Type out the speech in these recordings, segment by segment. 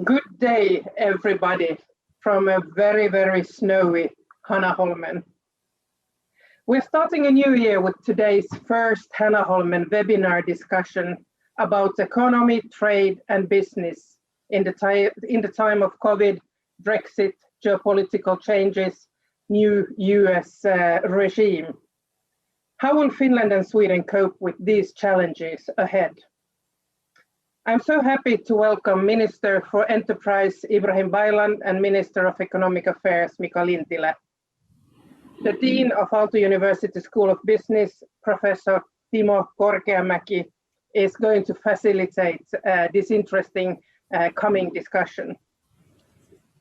Good day, everybody, from a very, very snowy Hanaholmen. We're starting a new year with today's first Hanaholmen webinar discussion about economy, trade, and business in the time of COVID, Brexit, geopolitical changes, new US regime. How will Finland and Sweden cope with these challenges ahead? I'm so happy to welcome Minister for Enterprise Ibrahim Baylan and Minister of Economic Affairs Mika Lintilä. The Dean of Aalto University School of Business, Professor Timo Korkeamäki, is going to facilitate this interesting coming discussion.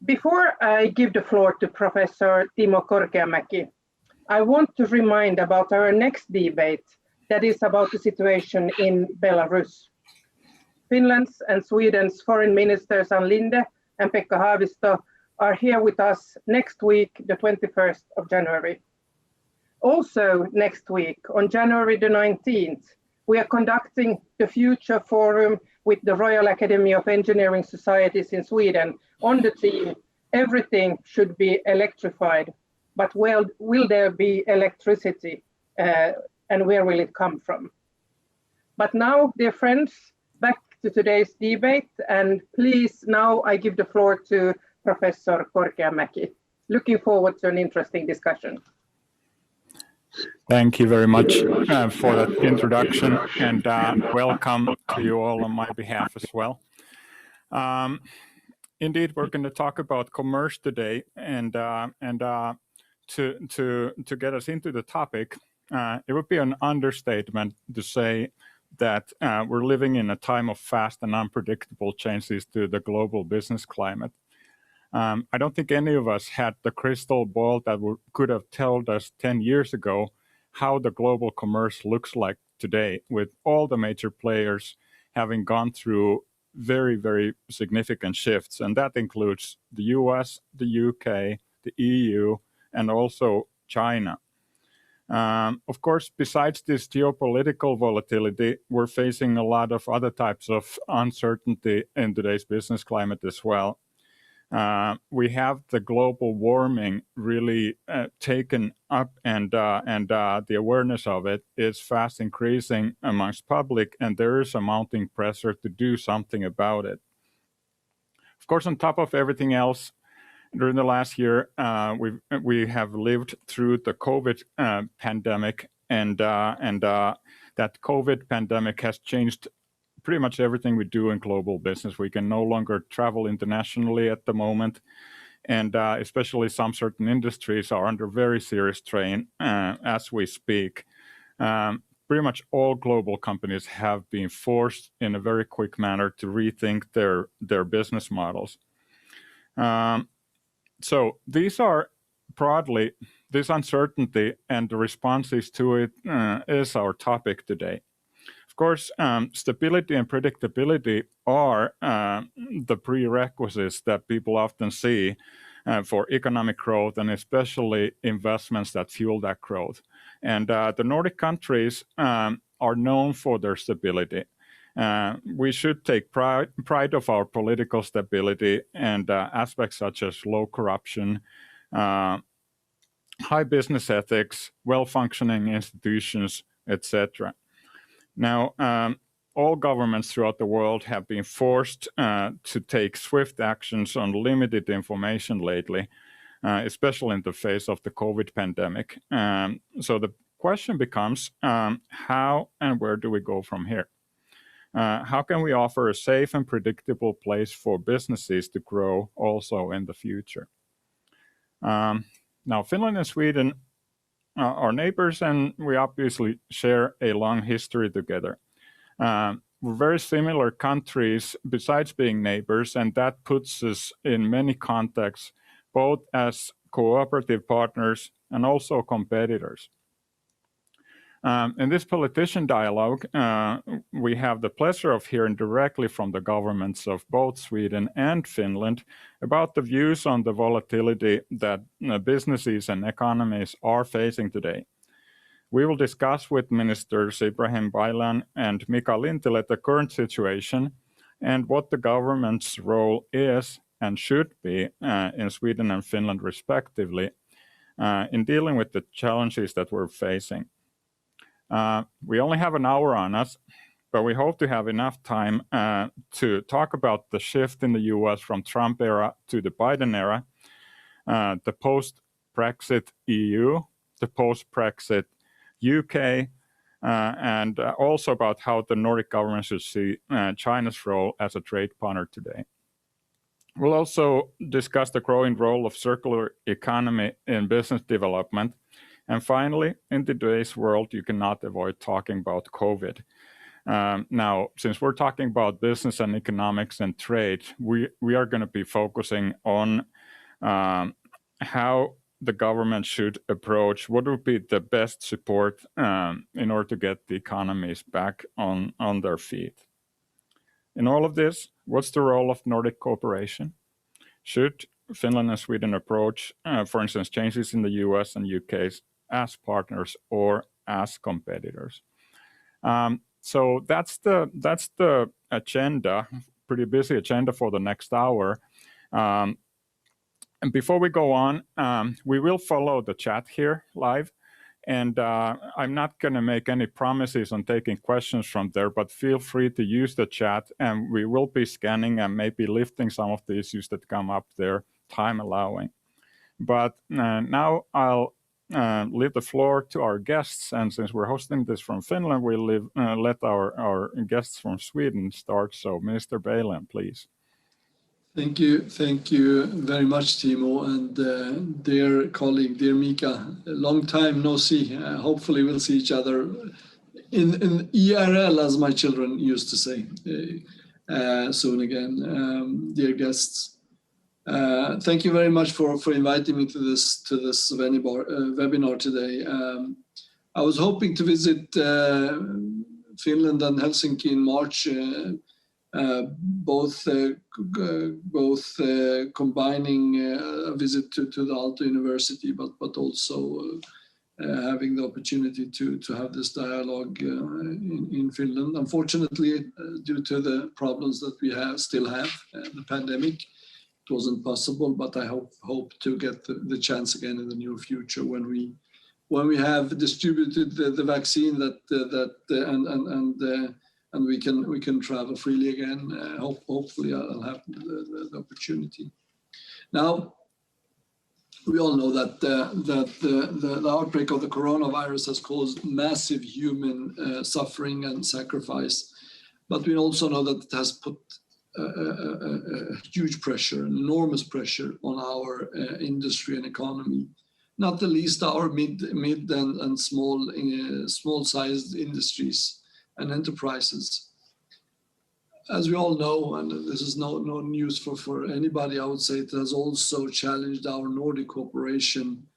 Before I give the floor to Professor Timo Korkeamäki, I want to remind about our next debate that is about the situation in Belarus. Finland's and Sweden's foreign ministers Ann Linde and Pekka Haavisto are here with us next week, the 21st of January. Also next week, on January the 19th, we are conducting the Future Forum with the Royal Academy of Engineering Societies in Sweden on the theme, everything should be electrified, but will there be electricity and where will it come from? But now, dear friends, back to today's debate, and please now I give the floor to Professor Korkeamäki. Looking forward to an interesting discussion. Thank you very much for that introduction, and welcome to you all on my behalf as well. Indeed, we're going to talk about commerce today, and to get us into the topic, it would be an understatement to say that we're living in a time of fast and unpredictable changes to the global business climate. I don't think any of us had the crystal ball that could have told us 10 years ago how the global commerce looks like today, with all the major players having gone through very, very significant shifts. And that includes the US, the UK, the EU, and also China. Of course, besides this geopolitical volatility, we're facing a lot of other types of uncertainty in today's business climate as well. We have the global warming really taken up, and the awareness of it is fast increasing amongst public, and there is a mounting pressure to do something about it. Of course, on top of everything else, during the last year, we have lived through the COVID pandemic, and that COVID pandemic has changed pretty much everything we do in global business. We can no longer travel internationally at the moment, and especially some certain industries are under very serious strain as we speak. Pretty much all global companies have been forced in a very quick manner to rethink their business models. So these are broadly, this uncertainty and the responses to it is our topic today. Of course, stability and predictability are the prerequisites that people often see for economic growth, and especially investments that fuel that growth. And the Nordic countries are known for their stability. We should take pride of our political stability and aspects such as low corruption, high business ethics, well-functioning institutions, etc. Now, all governments throughout the world have been forced to take swift actions on limited information lately, especially in the face of the COVID pandemic. So the question becomes, how and where do we go from here? How can we offer a safe and predictable place for businesses to grow also in the future? Now, Finland and Sweden are neighbors, and we obviously share a long history together. We're very similar countries besides being neighbors, and that puts us in many contexts, both as cooperative partners and also competitors. In this politician dialogue, we have the pleasure of hearing directly from the governments of both Sweden and Finland about the views on the volatility that businesses and economies are facing today. We will discuss with Ministers Ibrahim Baylan and Mika Lintilä the current situation and what the government's role is and should be in Sweden and Finland respectively in dealing with the challenges that we're facing. We only have an hour on us, but we hope to have enough time to talk about the shift in the US from Trump era to the Biden era, the post-Brexit EU, the post-Brexit UK, and also about how the Nordic governments should see China's role as a trade partner today. We'll also discuss the growing role of circular economy in business development. And finally, in today's world, you cannot avoid talking about COVID. Now, since we're talking about business and economics and trade, we are going to be focusing on how the government should approach what would be the best support in order to get the economies back on their feet. In all of this, what's the role of Nordic cooperation? Should Finland and Sweden approach, for instance, changes in the US and UK as partners or as competitors? So that's the agenda, pretty busy agenda for the next hour. And before we go on, we will follow the chat here live. And I'm not going to make any promises on taking questions from there, but feel free to use the chat, and we will be scanning and maybe lifting some of the issues that come up there, time allowing. But now I'll leave the floor to our guests, and since we're hosting this from Finland, we'll let our guests from Sweden start. So, Minister Baylan, please. Thank you very much, Timo, and dear colleague, dear Mika. A long time no see. Hopefully we'll see each other in IRL, as my children used to say, soon again. Dear guests, thank you very much for inviting me to this webinar today. I was hoping to visit Finland and Helsinki in March. Both combining a visit to the Aalto University, but also having the opportunity to have this dialogue in Finland. Unfortunately, due to the problems that we still have, the pandemic, it wasn't possible. But I hope to get the chance again in the near future when we have distributed the vaccine and we can travel freely again. Hopefully, I'll have the opportunity. Now, we all know that the outbreak of the coronavirus has caused massive human suffering and sacrifice, but we also know that it has put a huge pressure, an enormous pressure on our industry and economy. Not the least our mid and small-sized industries and enterprises. As we all know, and this is no news for anybody, I would say it has also challenged our Nordic cooperation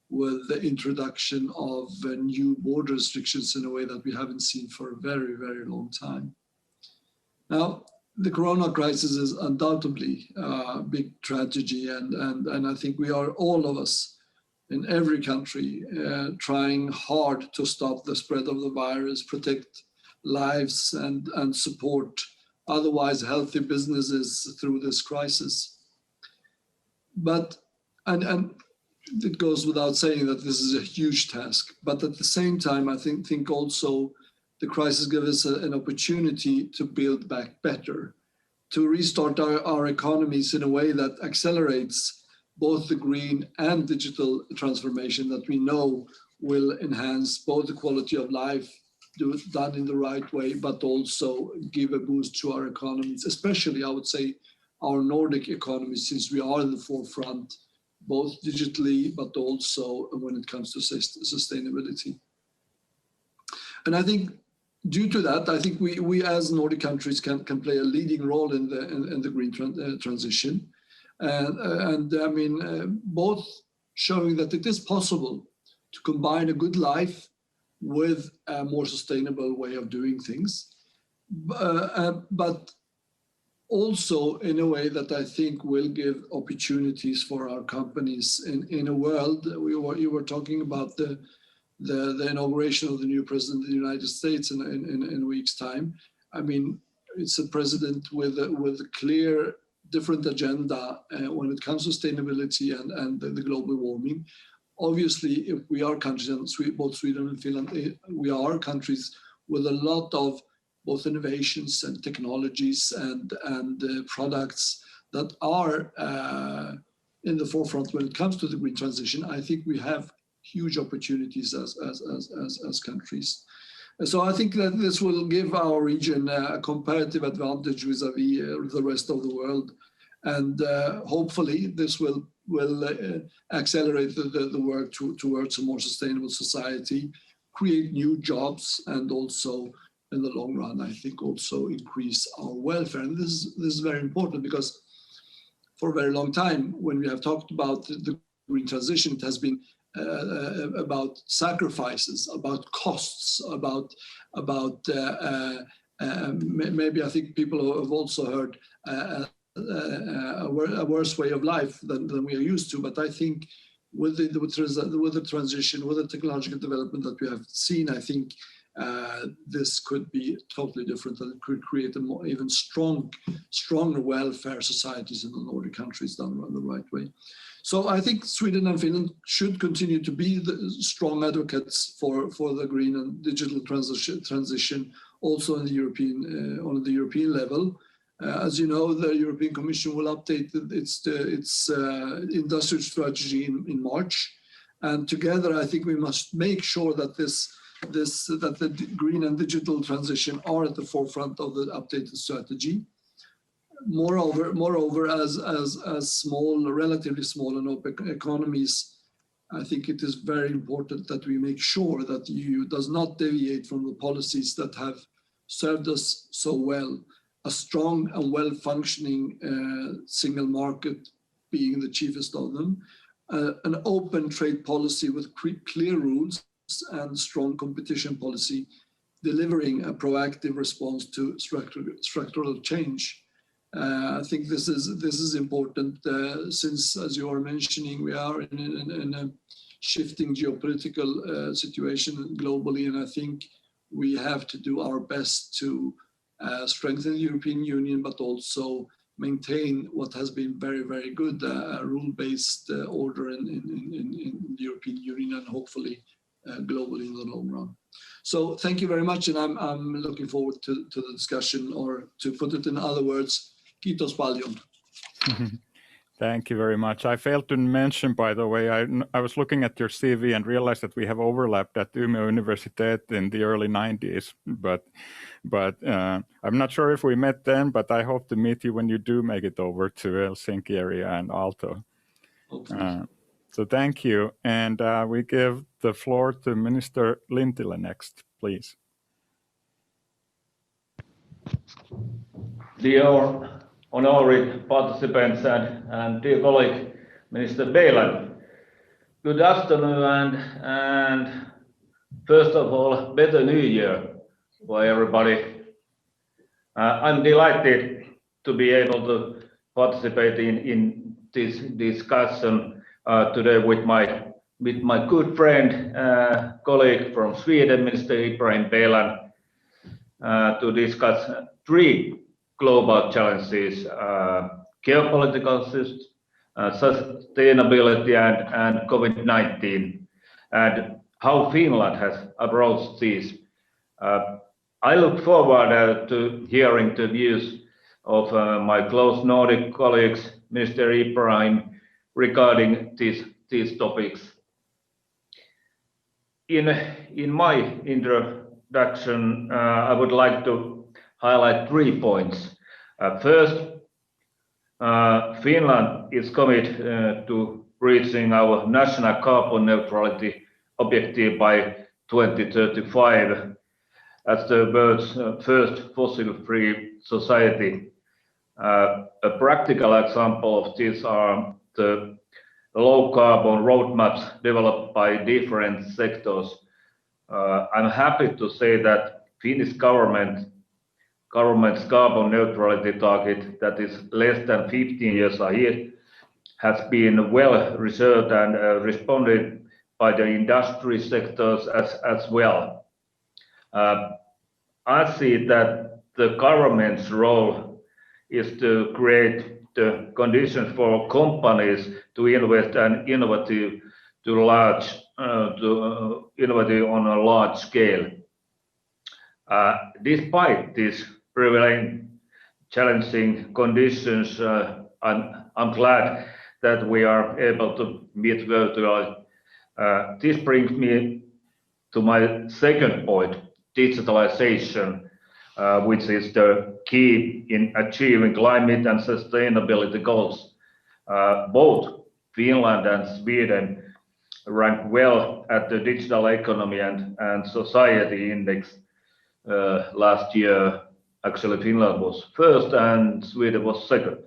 with the introduction of new border restrictions in a way that we haven't seen for a very, very long time. Now, the corona crisis is undoubtedly a big tragedy, and I think we are, all of us in every country, trying hard to stop the spread of the virus, protect lives and support otherwise healthy businesses through this crisis. But and it goes without saying that this is a huge task. But at the same time, I think also the crisis gives us an opportunity to build back better, to restart our economies in a way that accelerates both the green and digital transformation that we know will enhance both the quality of life done in the right way, but also give a boost to our economies, especially, I would say, our Nordic economy, since we are in the forefront, both digitally, but also when it comes to sustainability. And I think due to that, I think we as Nordic countries can play a leading role in the green transition. And I mean, both showing that it is possible to combine a good life with a more sustainable way of doing things, but also in a way that I think will give opportunities for our companies in a world. You were talking about the inauguration of the new president of the United States in a week's time. I mean, it's a president with a clear, different agenda when it comes to sustainability and the global warming. Obviously, if we are countries, and both Sweden and Finland, we are countries with a lot of both innovations and technologies and products that are in the forefront when it comes to the green transition. I think we have huge opportunities as countries. So I think that this will give our region a comparative advantage vis-a-vis the rest of the world, and hopefully this will accelerate the work towards a more sustainable society, create new jobs, and also in the long run, I think also increase our welfare. And this is very important, because for a very long time, when we have talked about the green transition, it has been about sacrifices, about costs, about maybe I think people have also heard a worse way of life than we are used to. But I think with the transition, with the technological development that we have seen, I think this could be totally different, and it could create a more even stronger welfare societies in the Nordic countries done the right way. So I think Sweden and Finland should continue to be the strong advocates for the green and digital transition, also in the on the European level. As you know, the European Commission will update its industrial strategy in March, and together I think we must make sure that that the green and digital transition are at the forefront of the updated strategy. Moreover, as small, relatively small and open economies, I think it is very important that we make sure that the EU does not deviate from the policies that have served us so well. A strong and well-functioning single market being the chiefest of them, an open trade policy with clear rules and strong competition policy, delivering a proactive response to structural change. I think this is important since, as you are mentioning, we are in a shifting geopolitical situation globally, and I think we have to do our best to strengthen the European Union, but also maintain what has been very, very good rule-based order in the European Union, and hopefully globally in the long run. So thank you very much, and I'm looking forward to the discussion, or to put it in other words, kiitos paljon. Thank you very much. I failed to mention, by the way, I was looking at your CV and realized that we have overlapped at Umeå Universitet in the early 90s, but I'm not sure if we met then, but I hope to meet you when you do make it over to Helsinki area and Aalto. So thank you, and we give the floor to Minister Lintilä next, please. Dear honored participants and dear colleague, Minister Baylan, good afternoon, and first of all, Better New Year for everybody. I'm delighted to be able to participate in this discussion today with my good friend, colleague from Sweden, Minister Ibrahim Baylan, to discuss three global challenges: geopolitical sustainability and COVID-19, and how Finland has approached these. I look forward to hearing the views of my close Nordic colleagues, Mr. Ibrahim, regarding these topics. In my introduction, I would like to highlight 3 points. First, Finland is committed to reaching our national carbon neutrality objective by 2035 as the world's first fossil-free society. A practical example of this are the low-carbon roadmaps developed by different sectors. I'm happy to say that Finnish government's carbon neutrality target, that is less than 15 years ahead, has been well researched and responded by the industry sectors as well. I see that the government's role is to create the conditions for companies to invest and innovative on a large scale. Despite these prevailing challenging conditions, I'm glad that we are able to meet virtually. This brings me to my second point, digitalization, which is the key in achieving climate and sustainability goals. Both Finland and Sweden rank well at the Digital Economy and Society Index last year. Actually, Finland was first and Sweden was second.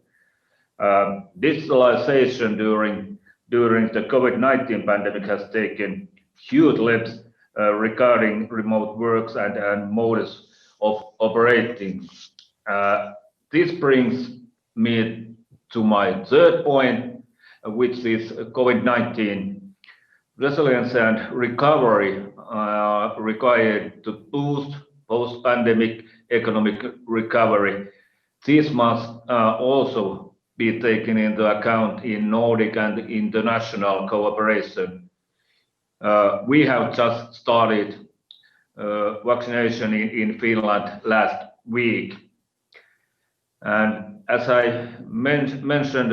Digitalization during the COVID-19 pandemic has taken huge leaps regarding remote works and modus of operating. This brings me to my third point, which is COVID-19. Resilience and recovery are required to boost post-pandemic economic recovery. This must also be taken into account in Nordic and international cooperation. We have just started vaccination in Finland last week. And as I mentioned,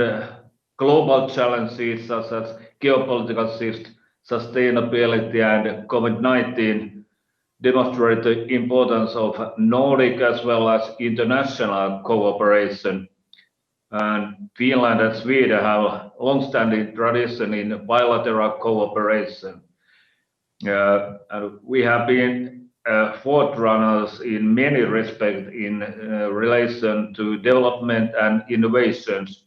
global challenges such as geopolitical shifts, sustainability and COVID-19 demonstrate the importance of Nordic as well as international cooperation. And Finland and Sweden have a long-standing tradition in bilateral cooperation. And we have been forerunners in many respects in relation to development and innovations.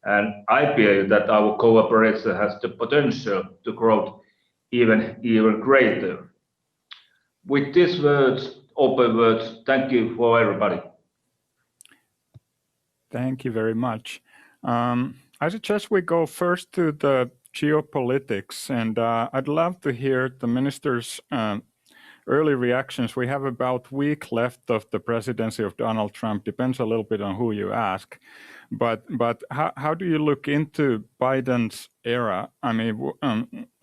And I believe that our cooperation has the potential to grow even greater. With these open words, thank you for everybody. Thank you very much. I suggest we go first to the geopolitics, and I'd love to hear the minister's early reactions. We have about a week left of the presidency of Donald Trump. Depends a little bit on who you ask. But how do you look into Biden's era? I mean,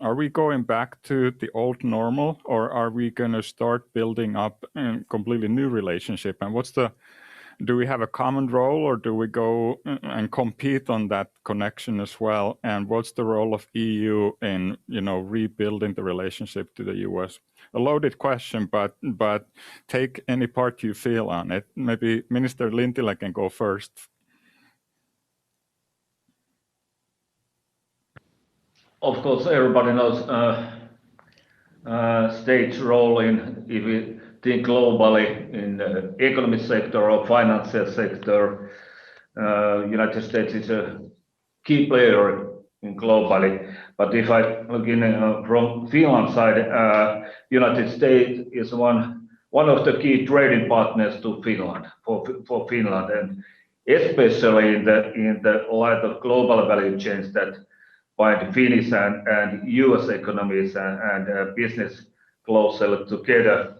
are we going back to the old normal, or are we going to start building up a completely new relationship? And do we have a common role, or do we go and compete on that connection as well? And what's the role of EU in, rebuilding the relationship to the US? A loaded question, but take any part you feel on it. Maybe Minister Lintilä can go first. Of course, everybody knows state's role in, if we think globally, in the economic sector or financial sector. United States is a key player in globally. But if I look in from Finland side, United States is one of the key trading partners to Finland for Finland, and especially in the light of global value chains that bind Finnish and US economies and business closely together.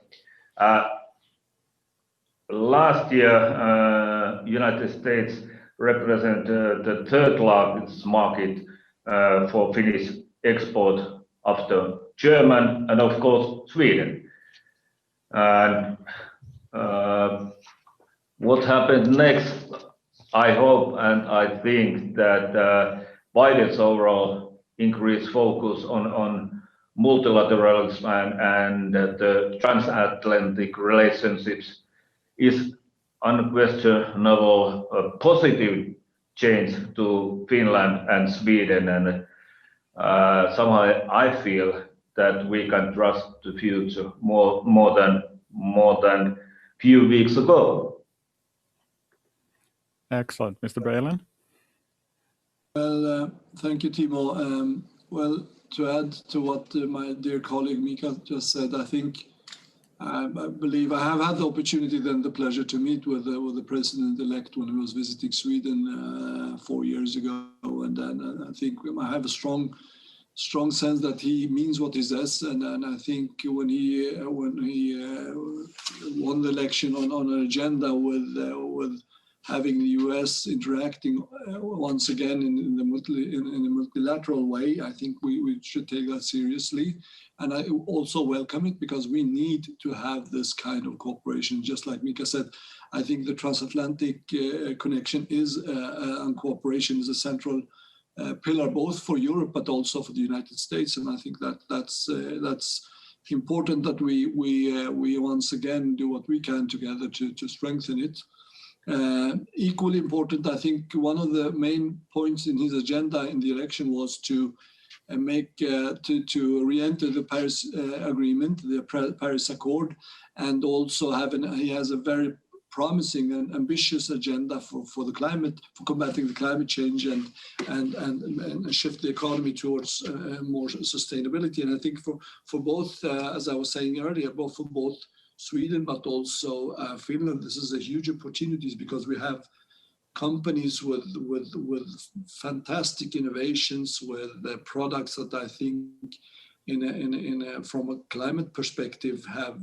Last year, United States represented the third largest market for Finnish export after Germany and of course Sweden. And what happened next? I hope and I think that Biden's overall increased focus on multilateralism and the transatlantic relationships is unquestionable a positive change to Finland and Sweden, and somehow I feel that we can trust the future more than few weeks ago. Excellent, Mr. Baylan. Well, thank you, Timo. Well, to add to what my dear colleague Mika just said, I believe I have had the opportunity and the pleasure to meet with the president-elect when he was visiting Sweden 4 years ago, and I think I have a strong sense that he means what he says, and I think when he won the election on an agenda with having the US interacting once again in the multilateral way. I think we should take that seriously. And I also welcome it because we need to have this kind of cooperation. Just like Mika said, I think the transatlantic connection and cooperation is a central pillar both for Europe but also for the United States. And I think that's important that we once again do what we can together to strengthen it. Equally important, I think one of the main points in his agenda in the election was to re-enter the Paris Agreement, the Paris Accord, and also he has a very promising and ambitious agenda for the climate, for combating the climate change and shift the economy towards more sustainability. And I think for both, as I was saying earlier, for both Sweden but also Finland, this is a huge opportunities because we have companies with fantastic innovations, with products that I think from a climate perspective are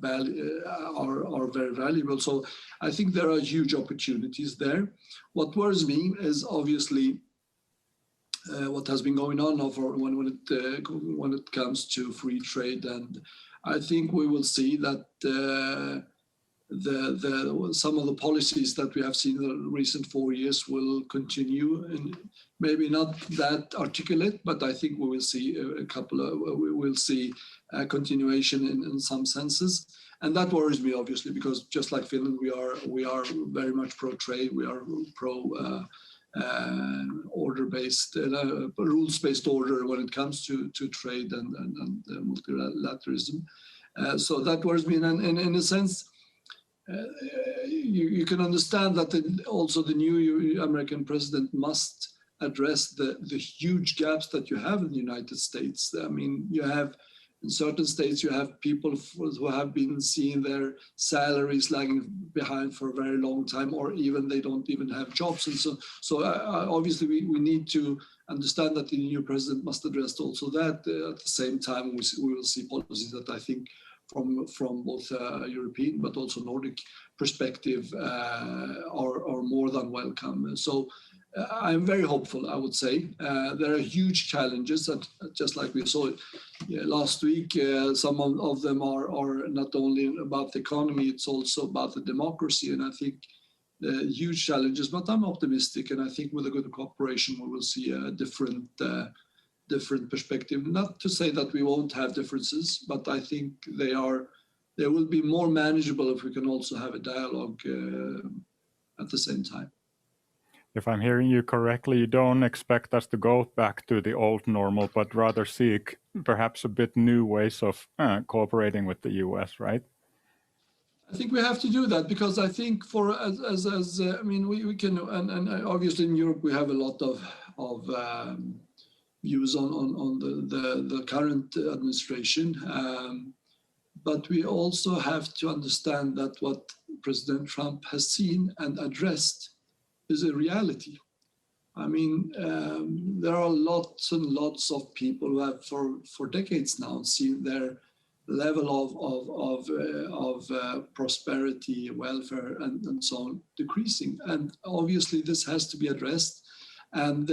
very valuable. So I think there are huge opportunities there. What worries me is obviously what has been going on when it comes to free trade, and I think we will see that some of the policies that we have seen in the recent 4 years will continue, and maybe not that articulate, but I think we will see a continuation in some senses, and that worries me obviously because just like Finland, we are very much pro trade, we are pro order-based, rules-based order when it comes to trade and multilateralism. So that worries me, and in a sense. You can understand that also the new American president must address the huge gaps that you have in the United States. I mean, in certain states, you have people who have been seeing their salaries lagging behind for a very long time, or even they don't even have jobs. And so obviously we need to understand that the new president must address also that. At the same time, we will see policies that I think from both European but also Nordic perspective are more than welcome. So I'm very hopeful, I would say. There are huge challenges, and just like we saw last week, some of them are not only about the economy, it's also about the democracy, and I think huge challenges, but I'm optimistic, and I think with a good cooperation we will see a different perspective. Not to say that we won't have differences, but I think they will be more manageable if we can also have a dialogue at the same time. If I'm hearing you correctly, you don't expect us to go back to the old normal, but rather seek perhaps a bit new ways of cooperating with the US, right? I think we have to do that because I think we can, and obviously in Europe we have a lot of views on the current administration, but we also have to understand that what President Trump has seen and addressed is a reality. I mean, there are lots and lots of people who have for decades now seen their level of prosperity, welfare, and so on decreasing, and obviously this has to be addressed. And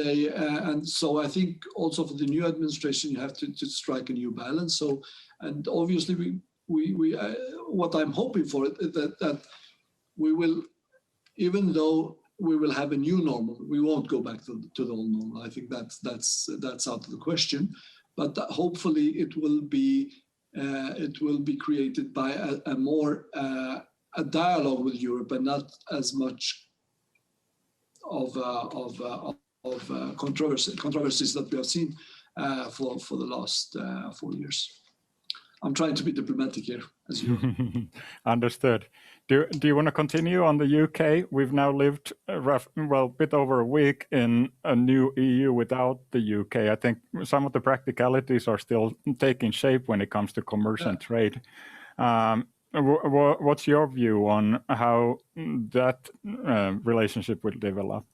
so I think also for the new administration, you have to strike a new balance. So, and obviously we what I'm hoping for is that we will, even though we will have a new normal, we won't go back to the old normal. I think that's out of the question. But hopefully it will be created by a dialogue with Europe and not as much of controversies that we have seen for the last 4 years. I'm trying to be diplomatic here, as you know. Understood. Do you want to continue on the UK? We've now lived a bit over a week in a new EU without the UK. I think some of the practicalities are still taking shape when it comes to commerce and trade. What's your view on how that relationship will develop?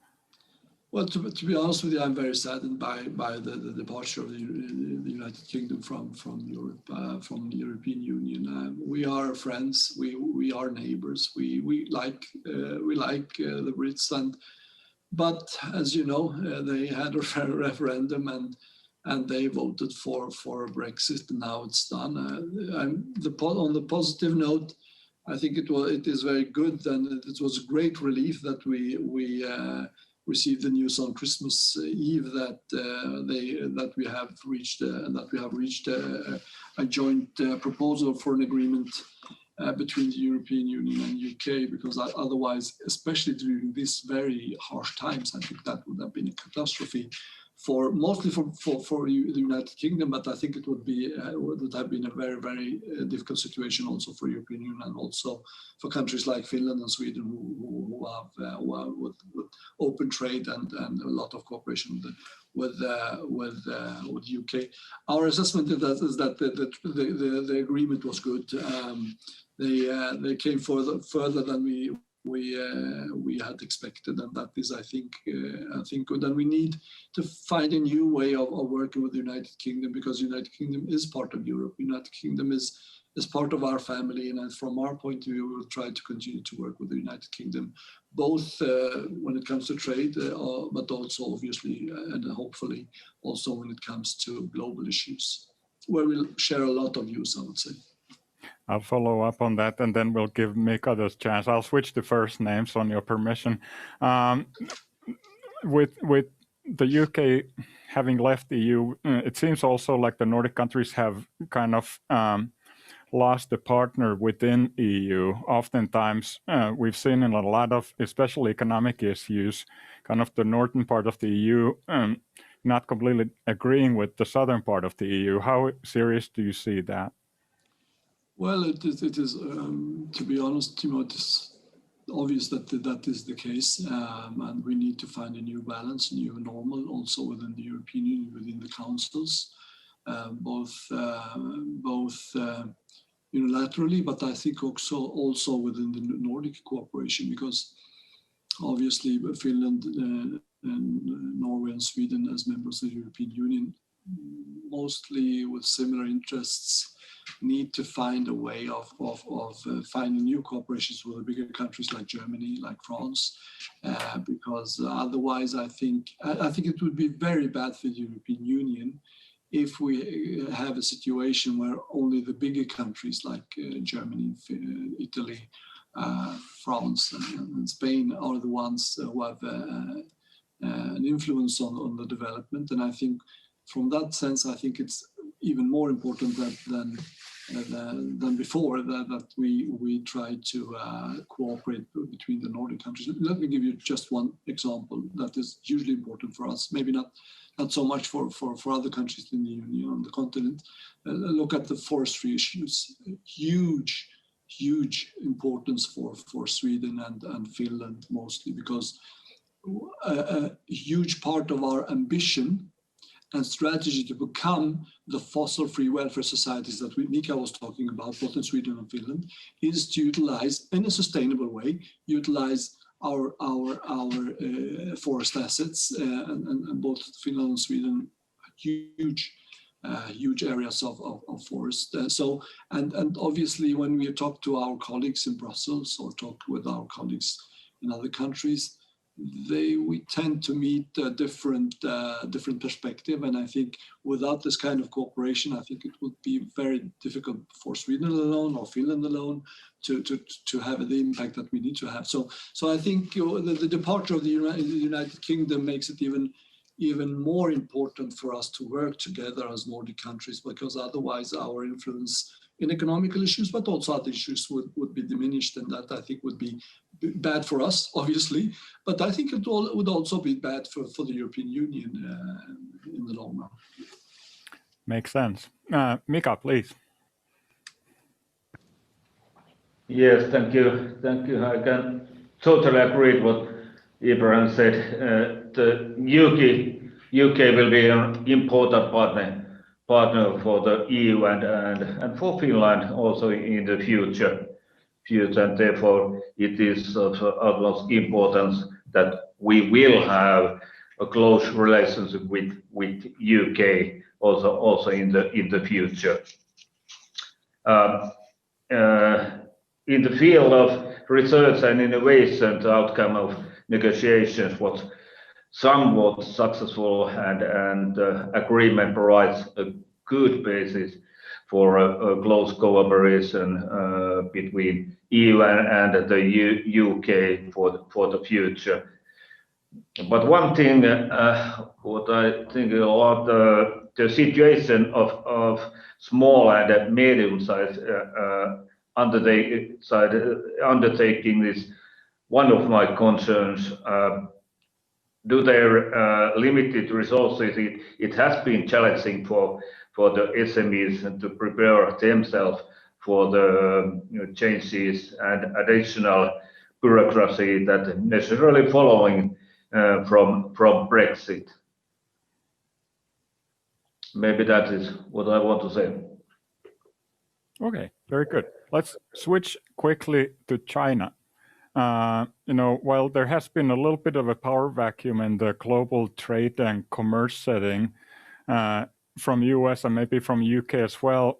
Well, to be honest with you, I'm very saddened by the departure of the United Kingdom from Europe, from the European Union. We are friends. We are neighbors. We like the Brits, but as you know, they had a referendum and they voted for Brexit, and now it's done. On the positive note, I think it is very good, and it was a great relief that we received the news on Christmas Eve that we have reached a joint proposal for an agreement between the European Union and UK, because otherwise, especially during these very harsh times, I think that would have been a catastrophe mostly for the United Kingdom, but I think it would have been a very, very difficult situation also for European Union and also for countries like Finland and Sweden who have with open trade and a lot of cooperation with UK. Our assessment is that the agreement was good. They came further than we had expected, and that is, I think good. And we need to find a new way of working with the United Kingdom, because the United Kingdom is part of Europe. The United Kingdom is part of our family, and from our point of view, we will try to continue to work with the United Kingdom, both when it comes to trade, but also obviously and hopefully also when it comes to global issues, where we'll share a lot of views, I would say. I'll follow up on that, and then we'll give Mika the chance. I'll switch to first names on your permission. With the UK having left the EU, it seems also like the Nordic countries have kind of lost a partner within EU. Oftentimes, we've seen in a lot of, especially economic issues, kind of the northern part of the EU not completely agreeing with the southern part of the EU. How serious do you see that? Well, it is to be honest, Timo, it is obvious that is the case, and we need to find a new balance, a new normal, also within the European Union, within the councils, both unilaterally, but I think also within the Nordic cooperation, because obviously Finland and Norway and Sweden, as members of the European Union, mostly with similar interests, need to find a way of finding new cooperations with the bigger countries like Germany, like France, because otherwise I think it would be very bad for the European Union if we have a situation where only the bigger countries like Germany, Italy, France and Spain are the ones who have an influence on the development. And I think from that sense, I think it's even more important than before that we try to cooperate between the Nordic countries. Let me give you just one example that is hugely important for us, maybe not so much for other countries in the Union, on the continent. Look at the forestry issues. Huge importance for Sweden and Finland mostly, because a huge part of our ambition and strategy to become the fossil-free welfare societies that Mika was talking about, both in Sweden and Finland, is to utilize, in a sustainable way, utilize our forest assets, and both Finland and Sweden, huge areas of forest. And obviously, when we talk to our colleagues in Brussels or talk with our colleagues in other countries, we tend to meet a different perspective, and I think without this kind of cooperation, I think it would be very difficult for Sweden alone or Finland alone to have the impact that we need to have. So I think the departure of the United Kingdom makes it even more important for us to work together as Nordic countries, because otherwise our influence in economical issues, but also other issues would be diminished, and that I think would be bad for us, obviously, but I think it would also be bad for the European Union in the long run. Makes sense. Mika, please. Yes, thank you. I can totally agree with what Ibrahim said. The UK will be an important partner for the EU and for Finland also in the future, and therefore it is of utmost importance that we will have a close relationship with UK also in the future. In the field of research and innovation, the outcome of negotiations was somewhat successful, and agreement provides a good basis for a close cooperation between EU and the UK for the future. But one thing, what I think a lot, the situation of small and medium-sized undertaking is one of my concerns. Due to their limited resources, it has been challenging for the SMEs to prepare themselves for the changes and additional bureaucracy that necessarily following from Brexit. Maybe that is what I want to say. Okay, very good. Let's switch quickly to China. While there has been a little bit of a power vacuum in the global trade and commerce setting from US and maybe from UK as well,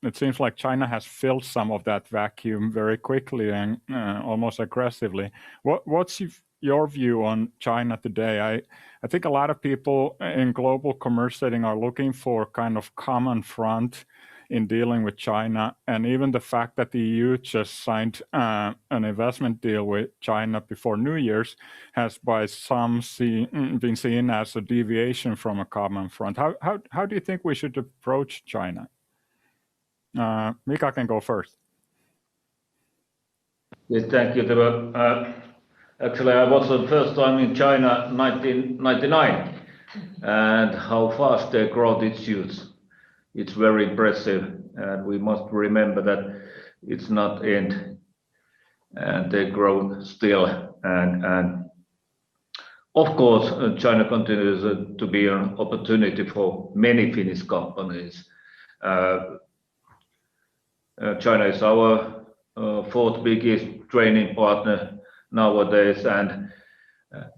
it seems like China has filled some of that vacuum very quickly and almost aggressively. What's your view on China today? I think a lot of people in global commerce setting are looking for kind of common front in dealing with China, and even the fact that the EU just signed an investment deal with China before New Year's has by some been seen as a deviation from a common front. How do you think we should approach China? Mika can go first. Yes, thank you, Timo. Actually, I was the first time in China 1999, and how fast they grow its youth. It's very impressive, and we must remember that it's not end, and they grow still. And of course, China continues to be an opportunity for many Finnish companies. China is our fourth biggest trading partner nowadays, and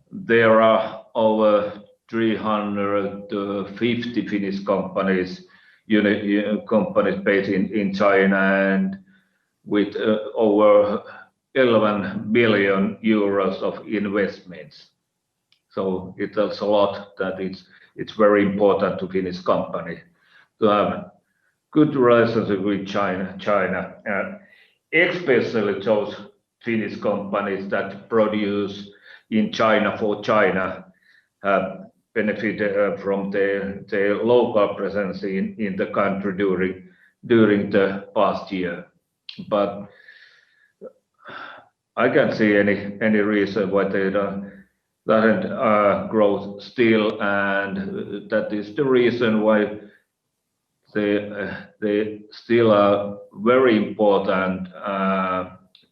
there are over 350 Finnish companies based in China, and with over 11 billion euros of investments. So it tells a lot that it's very important to Finnish company to have good relationship with China, especially those Finnish companies that produce in China for China have benefited from their local presence in the country during the past year. But I can't see any reason why they doesn't grow still, and that is the reason why they still are very important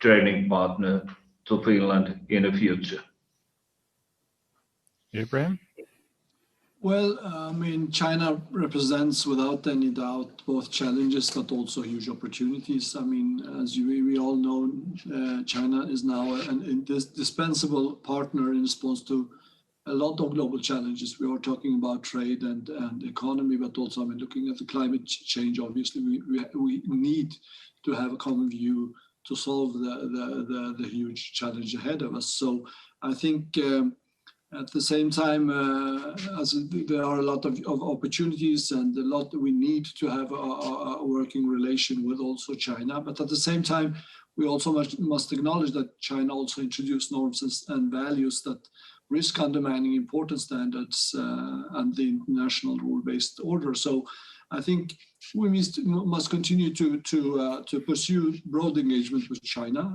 trading partner to Finland in the future. Ibrahim? Well, I mean, China represents without any doubt both challenges but also huge opportunities. I mean, as we all know, China is now an indispensable partner in response to a lot of global challenges. We are talking about trade and economy, but also, I mean, looking at the climate change, obviously, we need to have a common view to solve the huge challenge ahead of us. So I think at the same time, as there are a lot of opportunities and a lot that we need to have a working relation with also China. But at the same time, we also must acknowledge that China also introduced norms and values that risk undermining important standards and the international rule-based order. So I think we must continue to pursue broad engagement with China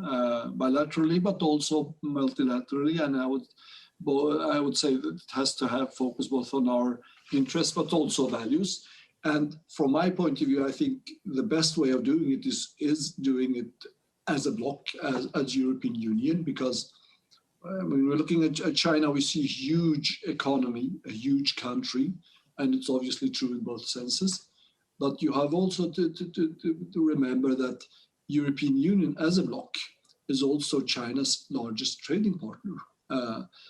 bilaterally, but also multilaterally. And I would say that it has to have focus both on our interests but also values. And from my point of view, I think the best way of doing it is doing it as a bloc, as European Union, because when we're looking at China, we see a huge economy, a huge country, and it's obviously true in both senses. But you have also to remember that European Union as a bloc is also China's largest trading partner.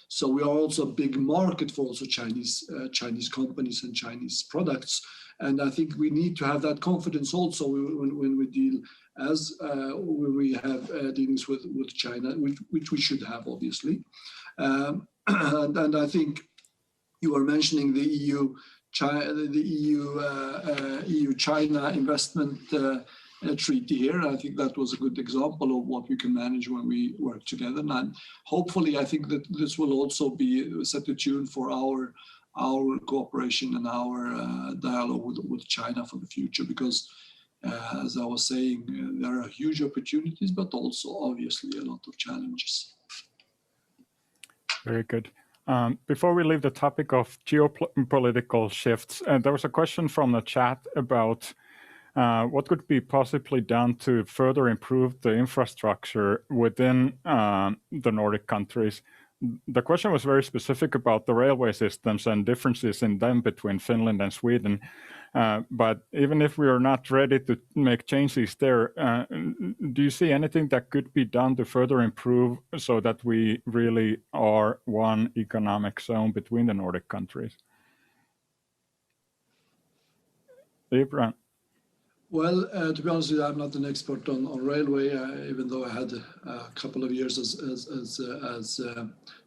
So we are also a big market for also Chinese companies and Chinese products. And I think we need to have that confidence also when we deal when we have dealings with China, which we should have, obviously. And I think you were mentioning the EU-China investment treaty here. I think that was a good example of what we can manage when we work together. And hopefully, I think that this will also be set the tune for our cooperation and our dialogue with China for the future, because as I was saying, there are huge opportunities, but also obviously a lot of challenges. Very good. Before we leave the topic of geopolitical shifts, there was a question from the chat about what could be possibly done to further improve the infrastructure within the Nordic countries. The question was very specific about the railway systems and differences in them between Finland and Sweden. But even if we are not ready to make changes there, do you see anything that could be done to further improve so that we really are one economic zone between the Nordic countries? Ibrahim. Well, to be honest with you, I'm not an expert on railway, even though I had a couple of years as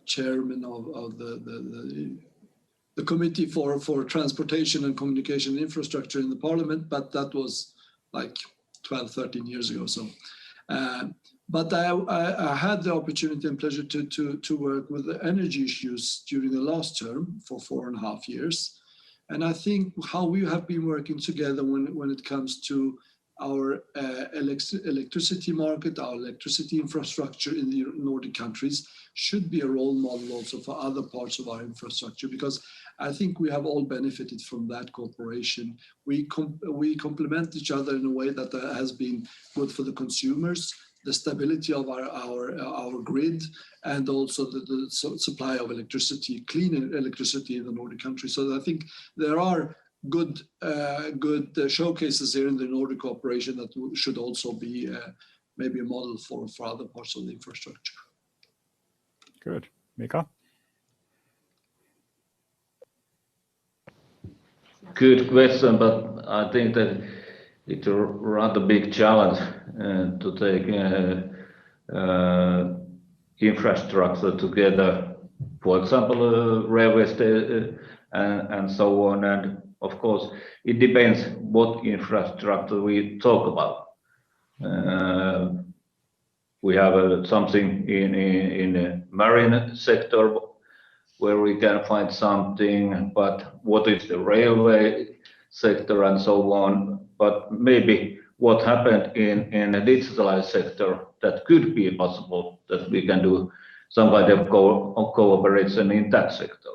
chairman of the committee for transportation and communication infrastructure in the parliament, but that was like 12, 13 years ago. So, but I had the opportunity and pleasure to work with the energy issues during the last term for 4.5 years. And I think how we have been working together when it comes to our electricity market, our electricity infrastructure in the Nordic countries should be a role model also for other parts of our infrastructure, because I think we have all benefited from that cooperation. We complement each other in a way that has been good for the consumers, the stability of our grid, and also the supply of electricity, clean electricity in the Nordic countries. So I think there are good showcases here in the Nordic cooperation that should also be maybe a model for other parts of the infrastructure. Good. Mika? Good question, but I think that it's a rather big challenge to take infrastructure together, for example, railway and so on. And of course, it depends what infrastructure we talk about. We have something in the marine sector where we can find something, but what is the railway sector and so on? But maybe what happened in the digitalized sector, that could be possible that we can do some kind of cooperation in that sector.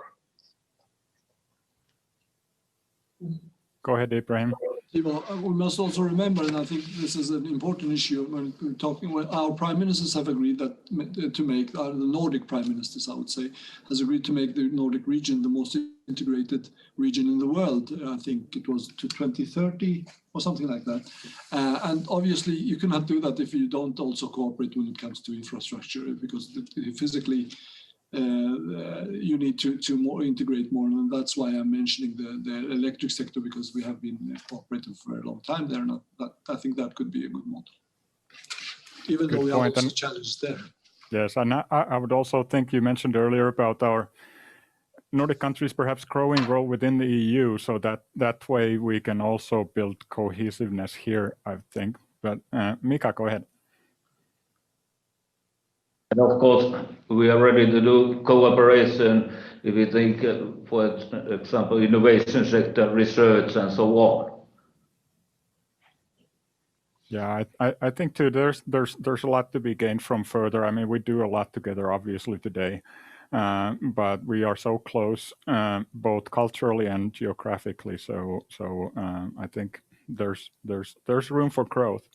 Go ahead, Ibrahim. Timo, we must also remember, and I think this is an important issue when we're talking, our prime ministers have agreed that to make, the Nordic prime ministers, I would say, has agreed to make the Nordic region the most integrated region in the world. I think it was to 2030 or something like that. And obviously you cannot do that if you don't also cooperate when it comes to infrastructure, because physically you need to more integrate more, and that's why I'm mentioning the electric sector, because we have been cooperating for a long time there. And I think that could be a good model, even though we have also challenges there. Yes, and I would also think you mentioned earlier about our Nordic countries perhaps growing role within the EU, so that way we can also build cohesiveness here, I think. But Mika, go ahead. And of course, we are ready to do cooperation if we think, for example, innovation sector, research, and so on. Yeah, I think too. There's a lot to be gained from further. I mean, we do a lot together, obviously today, but we are so close, both culturally and geographically. So I think there's room for growth.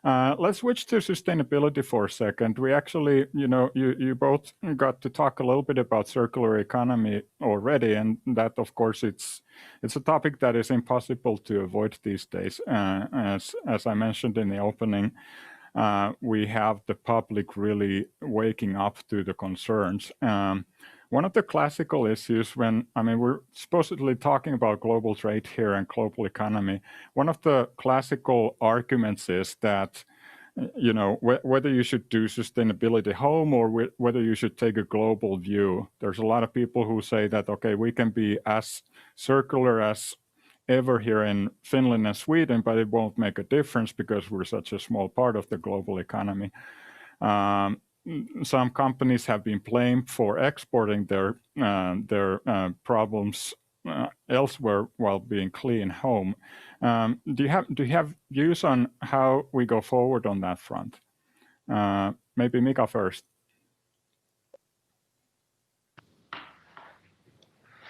Let's switch to sustainability for a second. We actually, you both got to talk a little bit about circular economy already, and that, of course, it's a topic that is impossible to avoid these days. As I mentioned in the opening, we have the public really waking up to the concerns. One of the classical issues we're supposedly talking about global trade here and global economy, one of the classical arguments is that, whether you should do sustainability home or whether you should take a global view. There's a lot of people who say that, okay, we can be as circular as ever here in Finland and Sweden, but it won't make a difference because we're such a small part of the global economy. Some companies have been blamed for exporting their problems elsewhere while being clean home. Do you have views on how we go forward on that front? Maybe Mika first.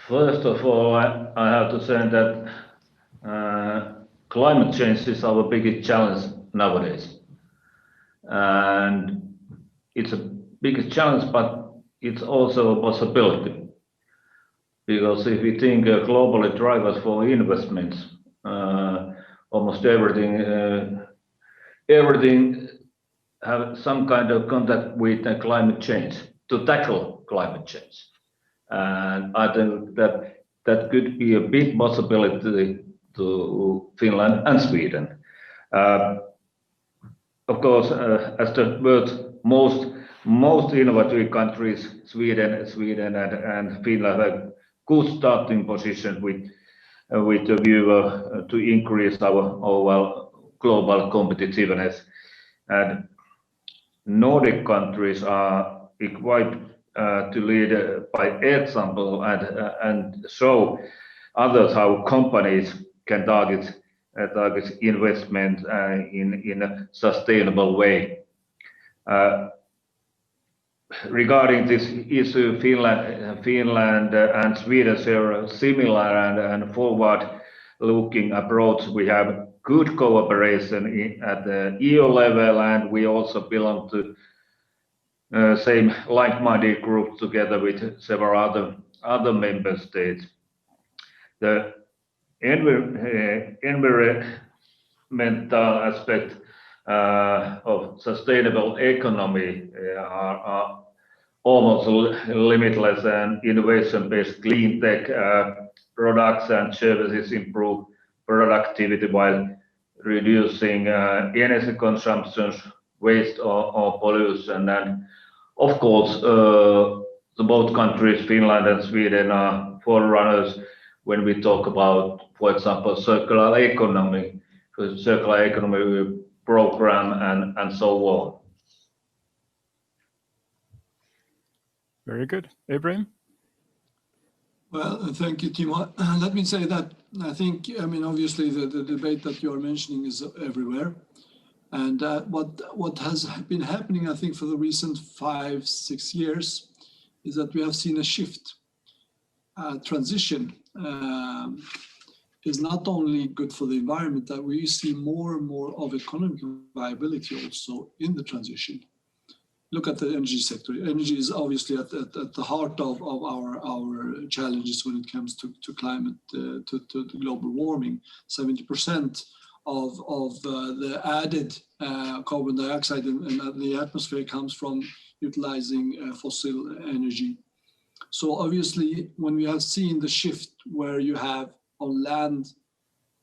First of all, I have to say that climate change is our biggest challenge nowadays, and it's a biggest challenge, but it's also a possibility. Because if we think globally drivers for investments, almost everything have some kind of contact with climate change to tackle climate change. And I think that could be a big possibility to Finland and Sweden. Of course, as the world's most innovative countries, Sweden and Finland have good starting position with the view to increase our global competitiveness. And Nordic countries are equipped to lead by example and show others how companies can target investment in a sustainable way. Regarding this issue, Finland and Sweden share a similar and forward-looking approach. We have good cooperation at the EU level, and we also belong to same like-minded group together with several other member states. The environmental aspect of sustainable economy are almost limitless, and innovation-based clean tech products and services improve productivity while reducing energy consumption, waste or pollution. And of course, both countries, Finland and Sweden, are forerunners when we talk about, for example, circular economy program and so on. Very good. Ibrahim? Well, thank you, Timo. Let me say that I think, obviously the debate that you are mentioning is everywhere. And what has been happening, I think, for the recent 5-6 years is that we have seen a shift. Transition is not only good for the environment, that we see more and more of economic viability also in the transition. Look at the energy sector. Energy is obviously at the heart of our challenges when it comes to climate, to global warming. 70% of the added carbon dioxide in the atmosphere comes from utilizing fossil energy. So obviously, when we have seen the shift where you have on land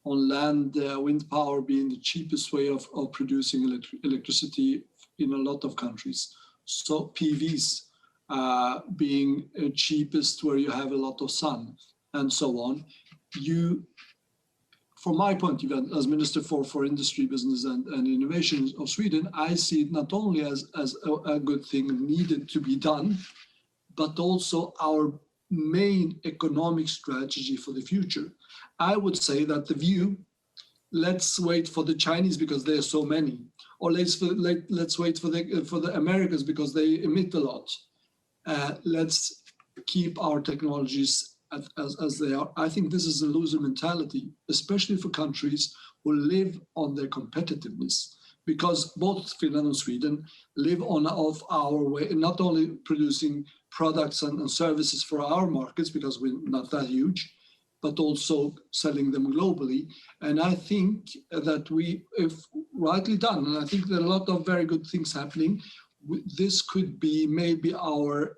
wind power being the cheapest way of producing electricity in a lot of countries, so PVs being cheapest where you have a lot of sun and so on. From my point of view, as Minister for Industry, Business and Innovation of Sweden, I see it not only as a good thing needed to be done, but also our main economic strategy for the future. I would say that the view, let's wait for the Chinese because there are so many, or let's wait for the Americans because they emit a lot. Let's keep our technologies as they are. I think this is a loser mentality, especially for countries who live on their competitiveness, because both Finland and Sweden live of our way, not only producing products and services for our markets because we're not that huge, but also selling them globally. And I think that we, if rightly done, and I think there are a lot of very good things happening, this could be maybe our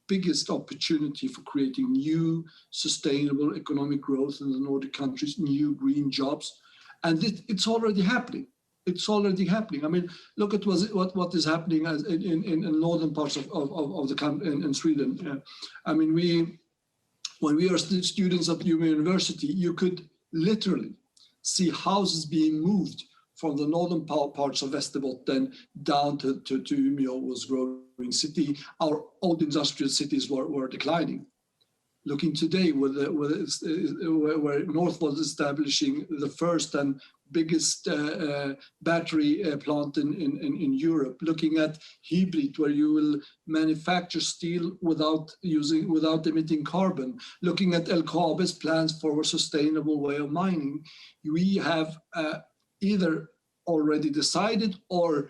biggest opportunity for creating new sustainable economic growth in the Nordic countries, new green jobs. And it's already happening. It's already happening. I mean, look at what is happening in northern parts of the country in Sweden. I mean, when we are students at Umeå University, you could literally see houses being moved from the northern parts of Västerbotten down to Umeå was growing city. Our old industrial cities were declining. Looking today, where North was establishing the first and biggest battery plant in Europe, looking at Hybrid, where you will manufacture steel without emitting carbon, looking at LKAB's plans for a sustainable way of mining, we have either already decided or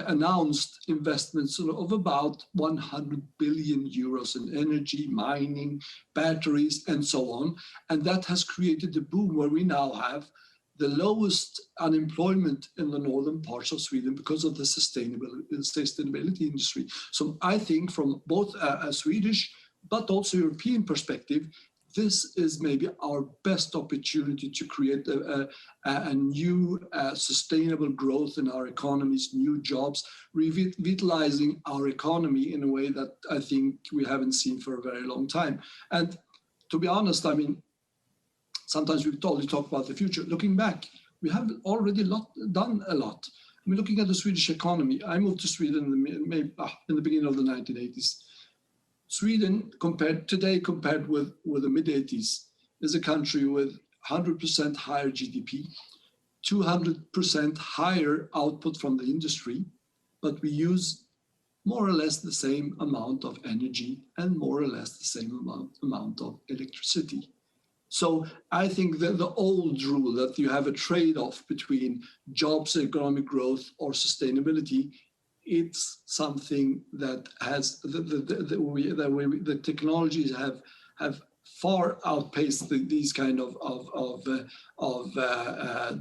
announced investments of about 100 billion euros in energy, mining, batteries, and so on. And that has created a boom where we now have the lowest unemployment in the northern parts of Sweden because of the sustainability industry. So I think from both a Swedish but also European perspective, this is maybe our best opportunity to create a new sustainable growth in our economies, new jobs, revitalizing our economy in a way that I think we haven't seen for a very long time. And to be honest, I mean, sometimes we only talk about the future. Looking back, we have already done a lot. I mean, looking at the Swedish economy, I moved to Sweden in the beginning of the 1980s. Sweden, compared with the mid-80s, is a country with 100% higher GDP, 200% higher output from the industry, but we use more or less the same amount of energy and more or less the same amount of electricity. So I think that the old rule that you have a trade-off between jobs, economic growth, or sustainability, it's something that has the technologies have far outpaced these kind of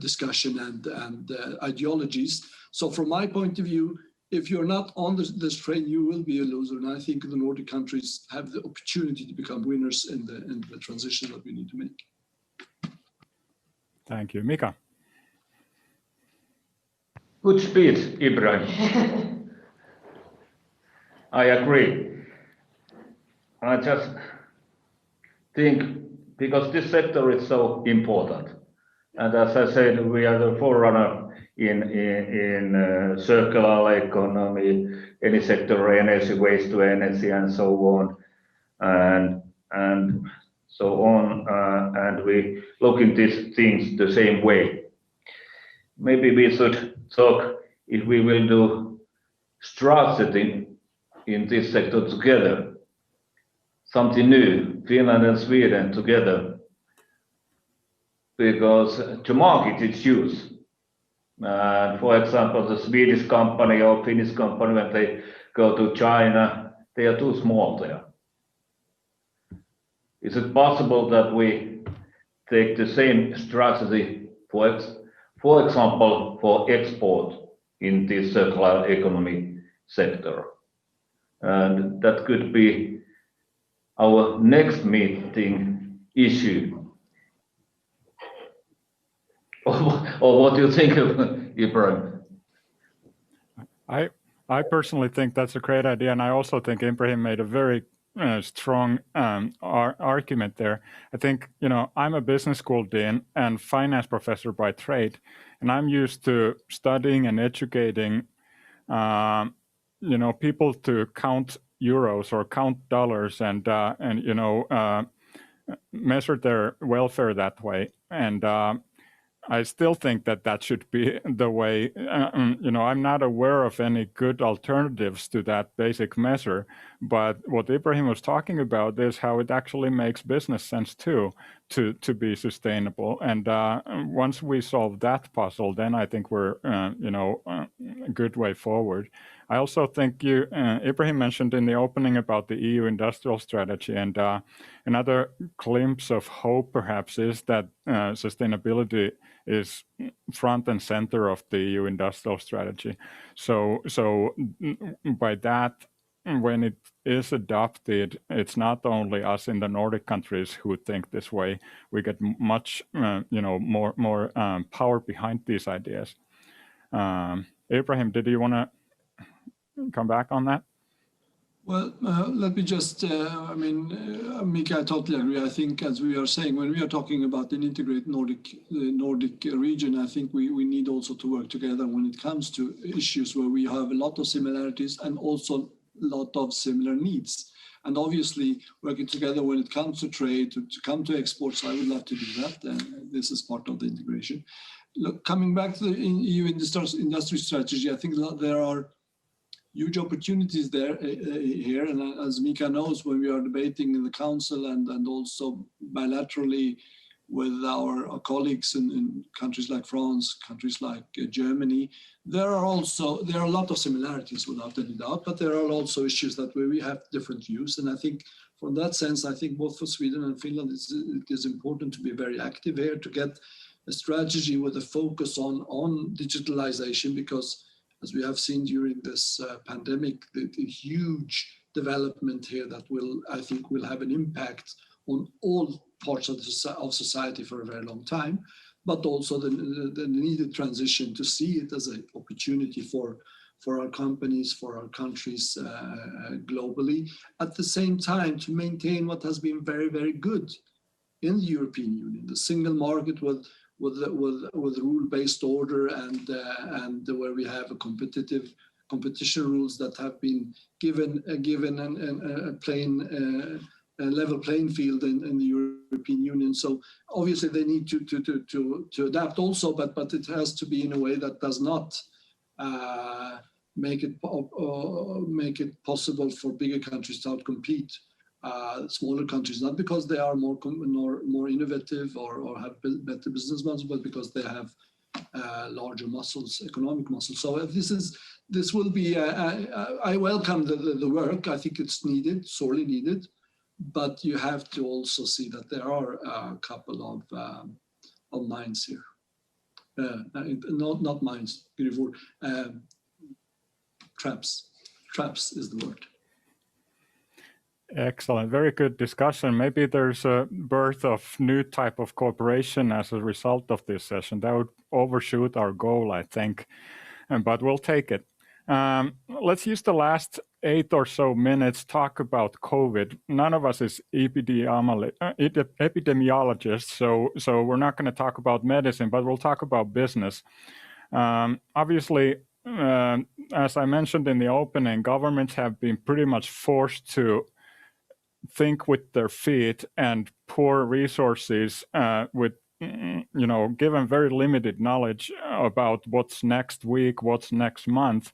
discussion and ideologies. So from my point of view, if you're not on this train, you will be a loser. And I think the Nordic countries have the opportunity to become winners in the transition that we need to make. Thank you. Mika. Good speech, Ibrahim. I agree. I just think, because this sector is so important, and as I said, we are the forerunner in circular economy, any sector, energy, waste to energy, and so on, and so on, and we look at these things the same way. Maybe we should talk if we will do strategy in this sector together, something new, Finland and Sweden together, because to market it's huge. For example, the Swedish company or Finnish company, when they go to China, they are too small there. Is it possible that we take the same strategy, for example, for export in this circular economy sector? And that could be our next meeting issue. Or what do you think of Ibrahim? I personally think that's a great idea, and I also think Ibrahim made a very strong argument there. I think, I'm a business school dean and finance professor by trade, and I'm used to studying and educating people to count euros or count dollars and measure their welfare that way. And I still think that should be the way. I'm not aware of any good alternatives to that basic measure. But what Ibrahim was talking about is how it actually makes business sense too, to be sustainable. And once we solve that puzzle, then I think we're a good way forward. I also think you, Ibrahim mentioned in the opening about the EU industrial strategy, and another glimpse of hope perhaps is that sustainability is front and center of the EU industrial strategy. So by that, when it is adopted, it's not only us in the Nordic countries who think this way. We get much, more power behind these ideas. Ibrahim, did you want to come back on that? Well, let me just, Mika, I totally agree. I think, as we are saying, when we are talking about an integrated Nordic region, I think we need also to work together when it comes to issues where we have a lot of similarities and also a lot of similar needs. And obviously, working together when it comes to trade, to come to exports, I would love to do that. And this is part of the integration. Look, coming back to the EU industry strategy, I think that there are huge opportunities there here, and as Mika knows, when we are debating in the council and also bilaterally with our colleagues in countries like France, countries like Germany, there are a lot of similarities without any doubt, but there are also issues that where we have different views. And I think from that sense, I think both for Sweden and Finland, it is important to be very active here to get a strategy with a focus on digitalization, because as we have seen during this pandemic, the huge development here that I think will have an impact on all parts of society for a very long time, but also the needed transition to see it as an opportunity for our companies, for our countries globally. At the same time, to maintain what has been very, very good in the European Union, the single market with rule-based order and where we have a competition rules that have been given a level playing field in the European Union. So obviously they need to adapt also, but it has to be in a way that does not make it possible for bigger countries to outcompete smaller countries, not because they are more innovative or have better business models, but because they have larger muscles, economic muscles. So this will be. I welcome the work. I think it's needed, sorely needed, but you have to also see that there are a couple of mines here. Not mines. Traps. Traps is the word. Excellent. Very good discussion. Maybe there's a birth of new type of cooperation as a result of this session. That would overshoot our goal, I think, but we'll take it. Let's use the last 8 or so minutes talk about COVID. None of us is epidemiologists, so we're not going to talk about medicine, but we'll talk about business. Obviously, as I mentioned in the opening, governments have been pretty much forced to think with their feet and pour resources with, given very limited knowledge about what's next week, what's next month,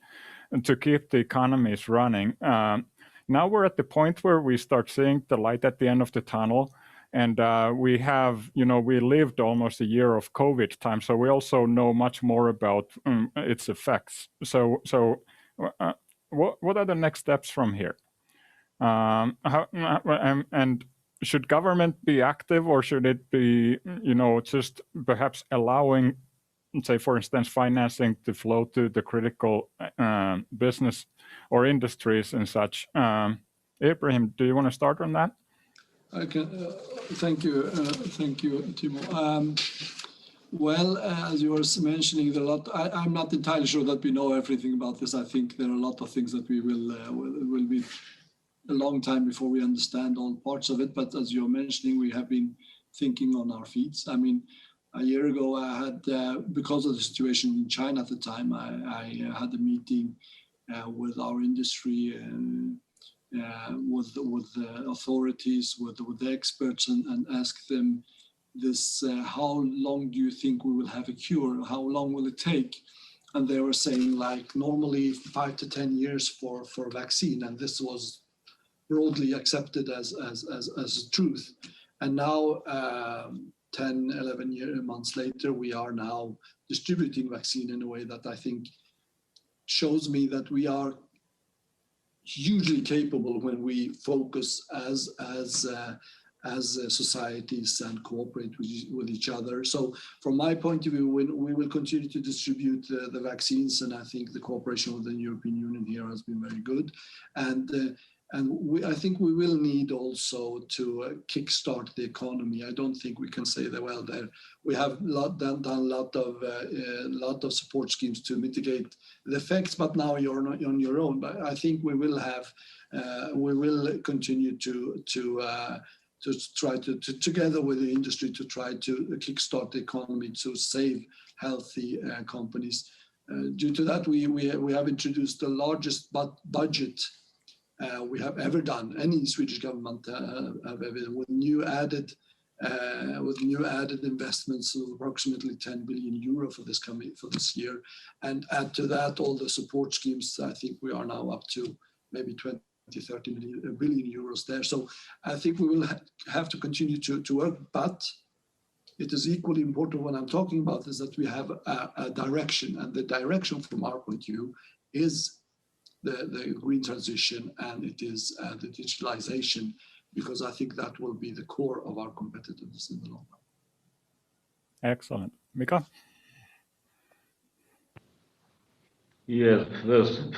and to keep the economies running. Now we're at the point where we start seeing the light at the end of the tunnel. And we have, we lived almost a year of COVID time, so we also know much more about its effects. So what are the next steps from here? And should government be active, or should it be, just perhaps allowing, say, for instance, financing to flow to the critical business or industries and such? Ibrahim, do you want to start on that? I can. Thank you, Timo. Well, as you were mentioning, there are a lot. I'm not entirely sure that we know everything about this. I think there are a lot of things that we will be a long time before we understand all parts of it. But as you're mentioning, we have been thinking on our feet. I mean, a year ago, I had, because of the situation in China at the time, I had a meeting with our industry and with the authorities, with the experts, and asked them this: how long do you think we will have a cure? How long will it take? And they were saying, like, normally 5 to 10 years for a vaccine, and this was broadly accepted as truth. And now 10, 11 months later, we are now distributing vaccine in a way that I think shows me that we are hugely capable when we focus as societies and cooperate with each other. So from my point of view, we will continue to distribute the vaccines, and I think the cooperation with the European Union here has been very good. And I think we will need also to kickstart the economy. I don't think we can say that, well, we have done a lot of support schemes to mitigate the effects, but now you're not on your own. But I think we will continue to try to together with the industry to try to kickstart the economy to save healthy companies. Due to that, we have introduced the largest budget we have ever done. Any Swedish government have ever, with new added investments of approximately 10 billion euro for this year, and add to that all the support schemes. I think we are now up to maybe 30 billion euros there. So I think we will have to continue to work, but it is equally important when I'm talking about this that we have a direction, and the direction from our point of view is the green transition, and it is the digitalization, because I think that will be the core of our competitiveness in the long run. Excellent. Mika? Yes,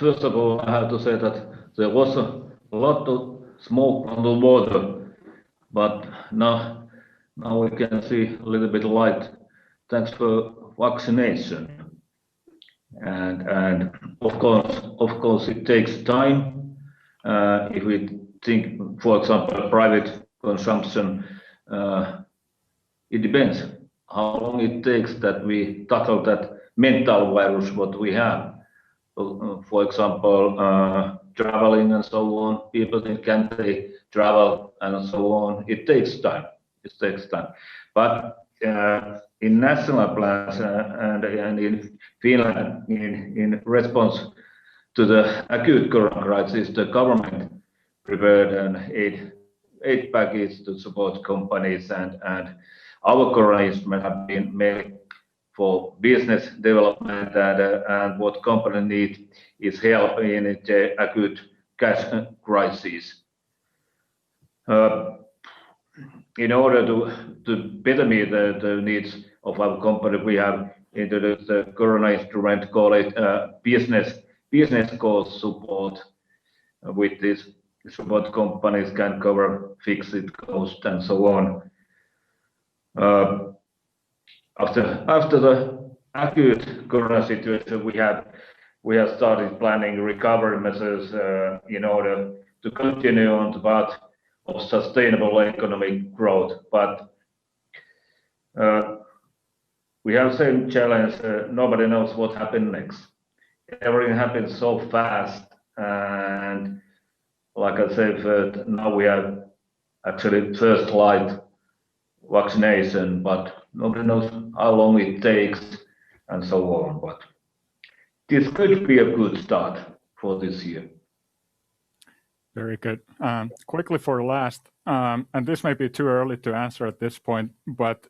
first of all, I have to say that there was a lot of smoke on the water, but now we can see a little bit of light thanks for vaccination. And of course it takes time. If we think, for example, private consumption, it depends how long it takes that we tackle that mental virus what we have. For example, traveling and so on, people can't travel and so on. It takes time. But in national plans and in Finland, in response to the acute corona crisis, the government prepared an aid package to support companies, and our corona instruments have been made for business development, and what company need is help in the acute cash crisis. In order to better meet the needs of our company, we have introduced a corona instrument, call it business cost support. With this support, companies can cover fixed cost and so on. After the acute corona situation, we have started planning recovery measures in order to continue on the path of sustainable economic growth. But we have the same challenge. Nobody knows what happened next. Everything happens so fast, and like I said, now we have actually first light vaccination, but nobody knows how long it takes and so on. But this could be a good start for this year. Very good. Quickly for last, and this may be too early to answer at this point, but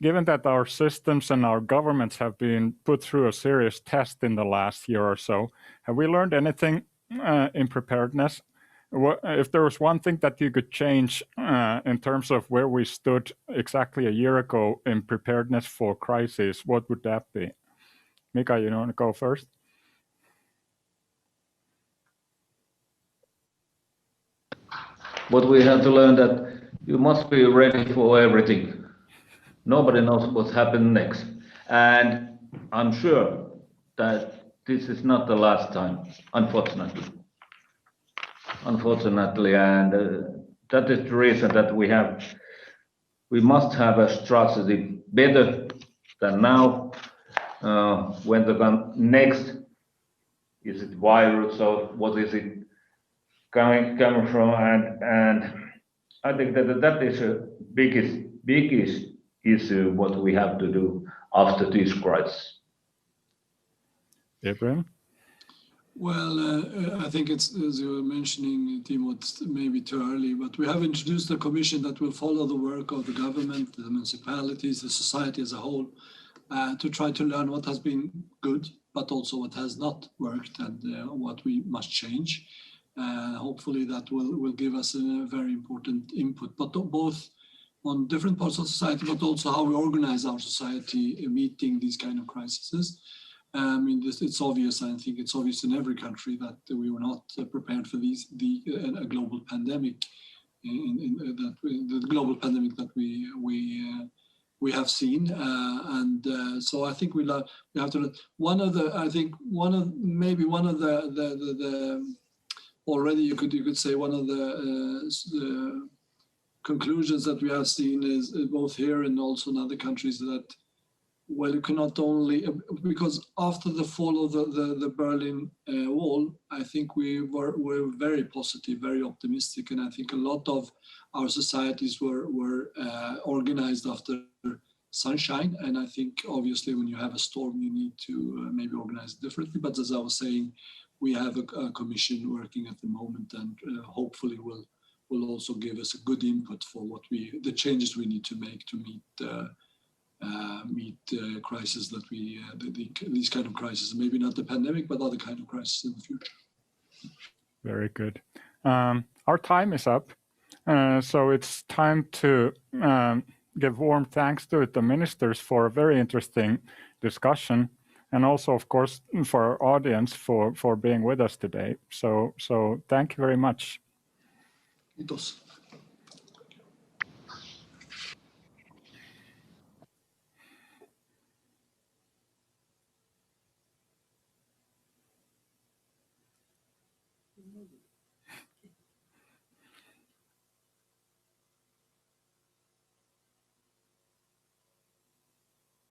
given that our systems and our governments have been put through a serious test in the last year or so, have we learned anything in preparedness? If there was one thing that you could change in terms of where we stood exactly a year ago in preparedness for crisis, what would that be? Mika, you want to go first? What we have to learn that you must be ready for everything. Nobody knows what's happened next. And I'm sure that this is not the last time, unfortunately. And that is the reason that we must have a strategy better than now. When the next, is it virus or what is it coming from? And I think that is a biggest issue what we have to do after this crisis. Ibrahim? Well, I think it's, as you were mentioning, Timo, it's maybe too early, but we have introduced a commission that will follow the work of the government, the municipalities, the society as a whole, to try to learn what has been good but also what has not worked and what we must change. Hopefully that will give us a very important input, but both on different parts of society, but also how we organize our society meeting these kind of crises. I mean, it's obvious. I think it's obvious in every country that we were not prepared for a global pandemic. The global pandemic that we have seen, so I think we have to. Already you could say one of the conclusions that we have seen is both here and also in other countries that, well, you cannot only, because after the fall of the Berlin Wall, I think we're very positive, very optimistic, and I think a lot of our societies were organized after sunshine. And I think obviously when you have a storm, you need to maybe organize differently. But as I was saying, we have a commission working at the moment, and hopefully will also give us a good input for the changes we need to make to meet crises that these kind of crises, maybe not the pandemic, but other kind of crises in the future. Very good. Our time is up, so it's time to give warm thanks to the ministers for a very interesting discussion, and also, of course, for our audience for being with us today. So thank you very much. Kiitos.